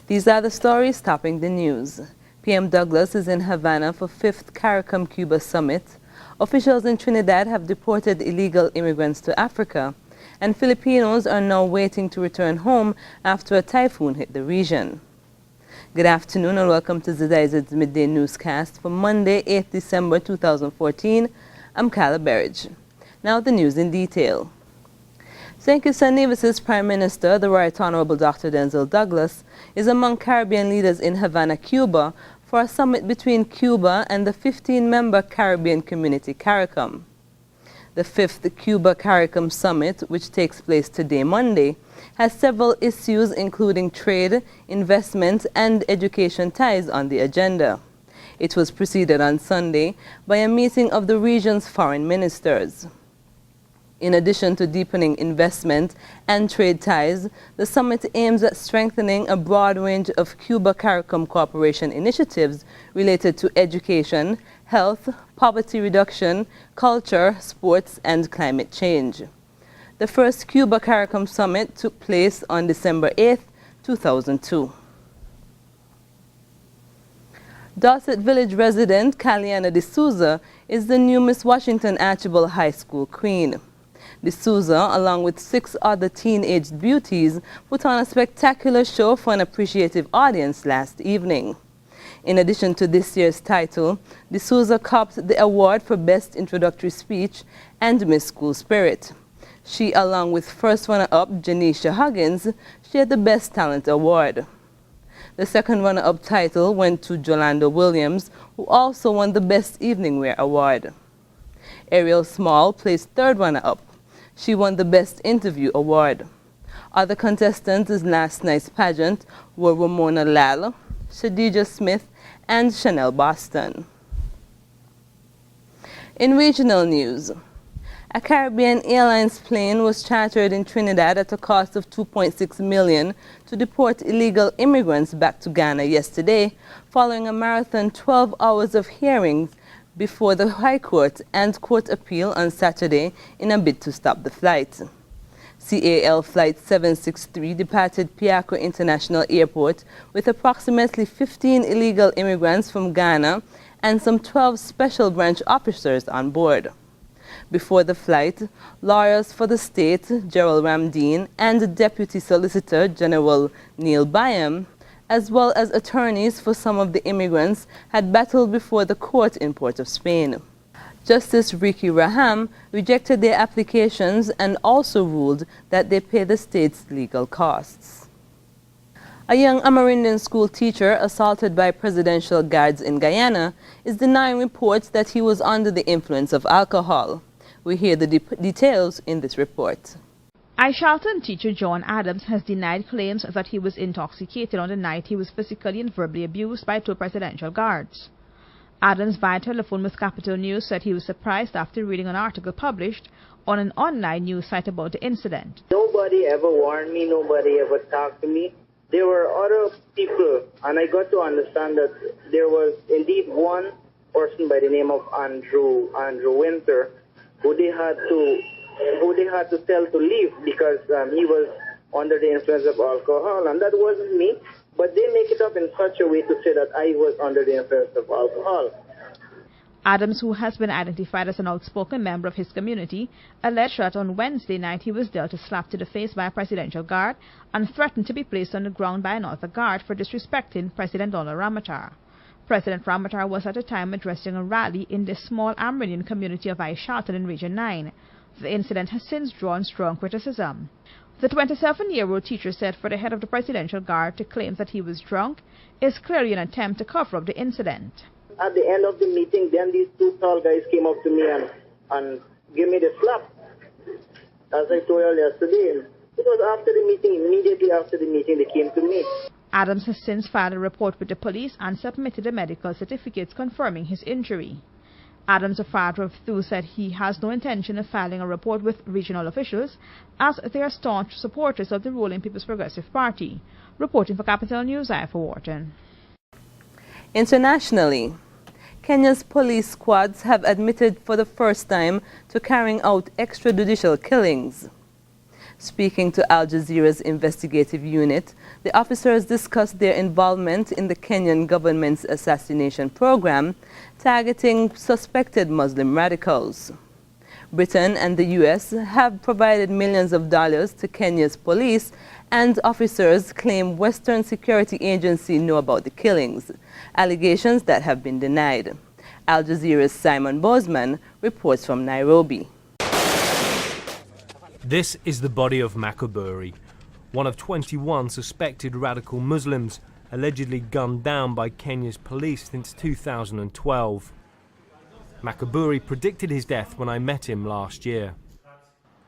These are the stories topping the news. PM Douglas is in Havana for 5th CARICOM-Cuba Summit. Officials in Trinidad have deported illegal immigrants to Africa, and Filipinos are now waiting to return home after a typhoon hit the region. Good afternoon and welcome to ZIZ Midday Newscast for Monday, 8th December 2014. I'm Carla Berridge. Now the news in detail. St. Kitts and Nevis's Prime Minister, the Right Honorable Dr. Denzil Douglas, is among Caribbean leaders in Havana, Cuba, for a summit between Cuba and the 15-member Caribbean community CARICOM. The 5th Cuba CARICOM Summit, which takes place today, Monday, has several issues including trade, investment, and education ties on the agenda. It was preceded on Sunday by a meeting of the region's foreign ministers. In addition to deepening investment and trade ties, the summit aims at strengthening a broad range of Cuba CARICOM cooperation initiatives related to education, health, poverty reduction, culture, sports, and climate change. The first Cuba CARICOM summit took place on December 8, 2002. Dorset Village resident Caliana D'Souza is the new Miss Washington Archibald High School Queen. D'Souza, along with 6 other teenage beauties, put on a spectacular show for an appreciative audience last evening. In addition to this year's title, D'Souza copped the award for Best Introductory Speech and Miss School Spirit. She, along with first runner-up Janisha Huggins, shared the Best Talent Award. The second runner-up title went to Jolanda Williams, who also won the Best Evening Wear Award. Ariel Small placed third runner-up. She won the Best Interview Award. Other contestants in last night's pageant were Ramona Lal, Shadija Smith, and Chanel Boston. In regional news, a Caribbean Airlines plane was chartered in Trinidad at a cost of $2.6 million to deport illegal immigrants back to Ghana yesterday, following a marathon 12 hours of hearings before the High Court and Court Appeal on Saturday in a bid to stop the flight. CAL Flight 763 departed Piarco International Airport with approximately 15 illegal immigrants from Ghana and some 12 special branch officers on board. Before the flight, lawyers for the state, Gerald Ramdeen, and Deputy Solicitor General Neil Byam, as well as attorneys for some of the immigrants, had battled before the court in Port of Spain. Justice Ricky Raham rejected their applications and also ruled that they pay the state's legal costs. A young Amerindian school teacher assaulted by presidential guards in Guyana is denying reports that he was under the influence of alcohol. We hear the details in this report. Charlton teacher John Adams has denied claims that he was intoxicated on the night he was physically and verbally abused by 2 presidential guards. Adams, via telephone with Capital News, said he was surprised after reading an article published on an online news site about the incident. Nobody ever warned me, nobody ever talked to me. There were other people, and I got to understand that there was indeed one person by the name of Andrew Winter who they had to tell to leave because he was under the influence of alcohol, and that wasn't me. But they make it up in such a way to say that I was under the influence of alcohol. Adams, who has been identified as an outspoken member of his community, alleged that on Wednesday night he was dealt a slap to the face by a presidential guard and threatened to be placed on the ground by another guard for disrespecting President Donald Ramatar. President Ramatar was at the time addressing a rally in the small Amerindian community of Charlton in Region 9. The incident has since drawn strong criticism. The 27-year-old teacher said for the head of the presidential guard to claim that he was drunk is clearly an attempt to cover up the incident. At the end of the meeting, then these 2 tall guys came up to me and gave me the slap, as I told you yesterday. It was after the meeting, immediately after the meeting, they came to me. Adams has since filed a report with the police and submitted the medical certificates confirming his injury. Adams, a father of 2, said he has no intention of filing a report with regional officials as they are staunch supporters of the ruling People's Progressive Party. Reporting for Capital News, I for Wharton. Internationally, Kenya's police squads have admitted for the first time to carrying out extrajudicial killings. Speaking to Al Jazeera's investigative unit, the officers discussed their involvement in the Kenyan government's assassination program targeting suspected Muslim radicals. Britain and the U.S. have provided millions of dollars to Kenya's police, and officers claim Western security agencies know about the killings, allegations that have been denied. Al Jazeera's Simon Bozeman reports from Nairobi. This is the body of Makaburi, one of 21 suspected radical Muslims allegedly gunned down by Kenya's police since 2012. Makaburi predicted his death when I met him last year.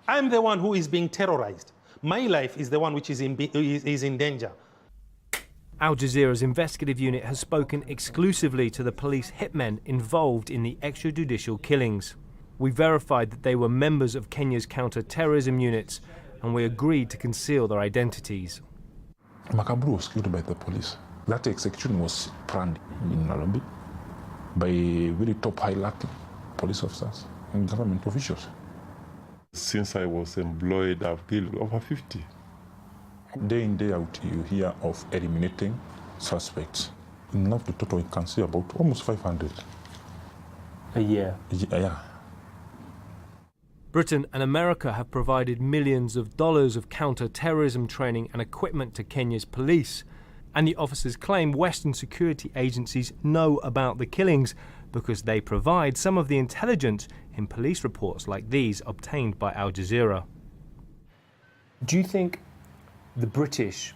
I'm the one who is being terrorized. My life is the one which is in danger. Al Jazeera's investigative unit has spoken exclusively to the police hitmen involved in the extrajudicial killings. We verified that they were members of Kenya's counter-terrorism units, and we agreed to conceal their identities. Makaburu was killed by the police. That execution was planned in Nairobi by very top high-ranking police officers and government officials. Since I was employed, I've killed over 50. Day in, day out, you hear of eliminating suspects. Enough to total, you can see about almost 500. A year? Yeah. Britain and America have provided millions of dollars of counter-terrorism training and equipment to Kenya's police. And the officers claim Western security agencies know about the killings because they provide some of the intelligence in police reports like these obtained by Al Jazeera. Do you think the British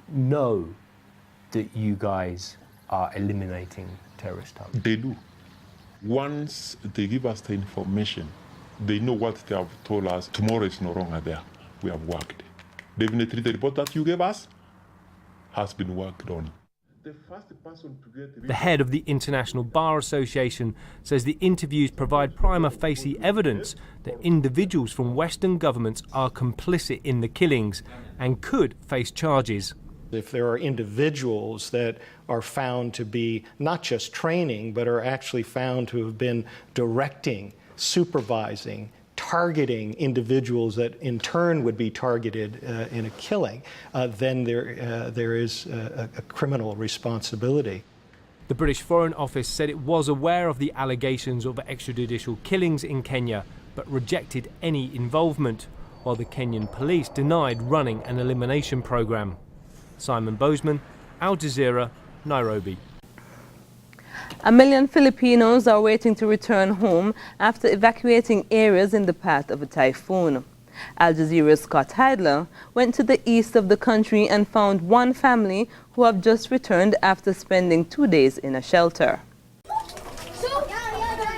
know that you guys are eliminating terrorist targets? They do. Once they give us the information, they know what they have told us. Tomorrow is no longer there. We have worked. Definitely the report that you gave us has been worked on. The head of the International Bar Association says the interviews provide prima facie evidence that individuals from Western governments are complicit in the killings and could face charges. If there are individuals that are found to be not just training, but are actually found to have been directing, supervising, targeting individuals that in turn would be targeted in a killing, then there is a criminal responsibility. The British Foreign Office said it was aware of the allegations of extrajudicial killings in Kenya, but rejected any involvement, while the Kenyan police denied running an elimination program. Simon Bozeman, Al Jazeera, Nairobi. 1 million Filipinos are waiting to return home after evacuating areas in the path of a typhoon. Al Jazeera's Scott Heidler went to the east of the country and found one family who have just returned after spending 2 days in a shelter.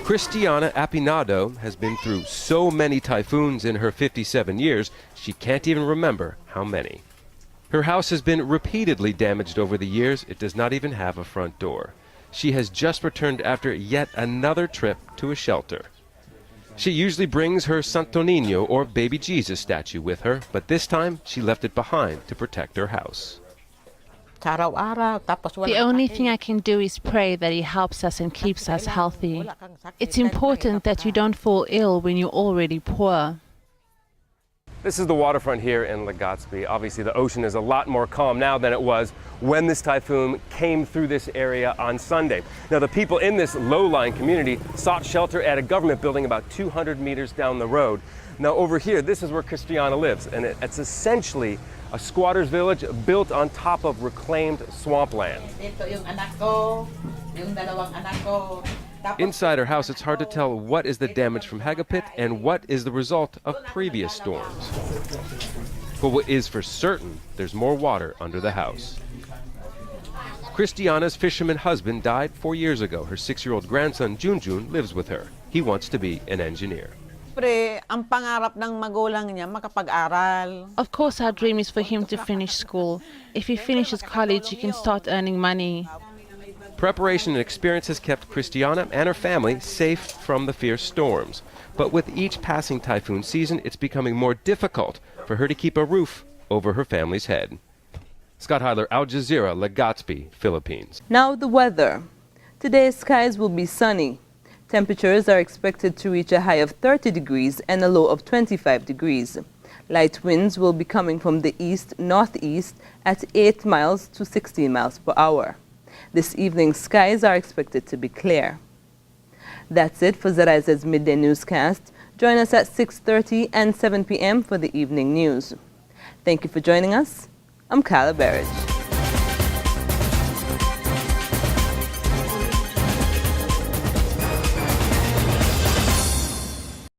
Cristiana Apinado has been through so many typhoons in her 57 years, she can't even remember how many. Her house has been repeatedly damaged over the years. It does not even have a front door. She has just returned after yet another trip to a shelter. She usually brings her Santo Niño or Baby Jesus statue with her, but this time she left it behind to protect her house. The only thing I can do is pray that He helps us and keeps us healthy. It's important that you don't fall ill when you're already poor. This is the waterfront here in Legazpi. Obviously, the ocean is a lot more calm now than it was when this typhoon came through this area on Sunday. Now, the people in this low-lying community sought shelter at a government building about 200 meters down the road. Now, over here, this is where Cristiana lives, and it's essentially a squatter's village built on top of reclaimed swampland. Inside her house, it's hard to tell what is the damage from Hagapit and what is the result of previous storms. But what is for certain, there's more water under the house. Cristiana's fisherman husband died 4 years ago. Her 6-year-old grandson, Junjun, lives with her. He wants to be an engineer. Of course, our dream is for him to finish school. If he finishes college, he can start earning money. Preparation and experience has kept Cristiana and her family safe from the fierce storms. But with each passing typhoon season, it's becoming more difficult for her to keep a roof over her family's head. Scott Heidler, Al Jazeera, Legazpi, Philippines. Now the weather. Today's skies will be sunny. Temperatures are expected to reach a high of 30 degrees and a low of 25 degrees. Light winds will be coming from the east-northeast at 8 miles to 16 miles per hour. This evening, skies are expected to be clear. That's it for ZIZ's Midday Newscast. Join us at 6:30 and 7 p.m. for the evening news. Thank you for joining us. I'm Kyla Berridge.